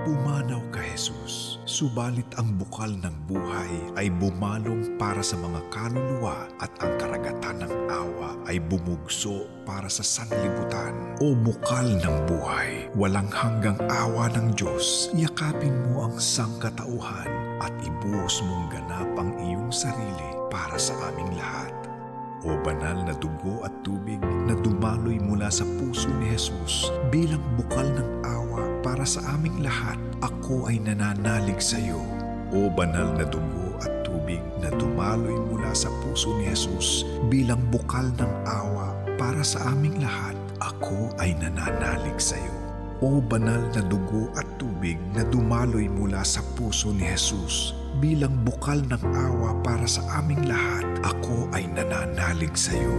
Pumanaw ka, Jesus, subalit ang bukal ng buhay ay bumalong para sa mga kaluluwa at ang karagatan ng awa ay bumugso para sa sanlibutan. O bukal ng buhay, walang hanggang awa ng Diyos, yakapin mo ang sangkatauhan at ibuhos mong ganap ang iyong sarili para sa aming lahat. O banal na dugo at tubig na dumaloy mula sa puso ni Jesus bilang bukal ng awa para sa aming lahat, ako ay nananalig sa iyo. O banal na dugo at tubig na dumaloy mula sa puso ni Jesus bilang bukal ng awa para sa aming lahat, ako ay nananalig sa iyo. O banal na dugo at tubig na dumaloy mula sa puso ni Jesus bilang bukal ng awa para sa aming lahat, ako ay nananalig sa iyo.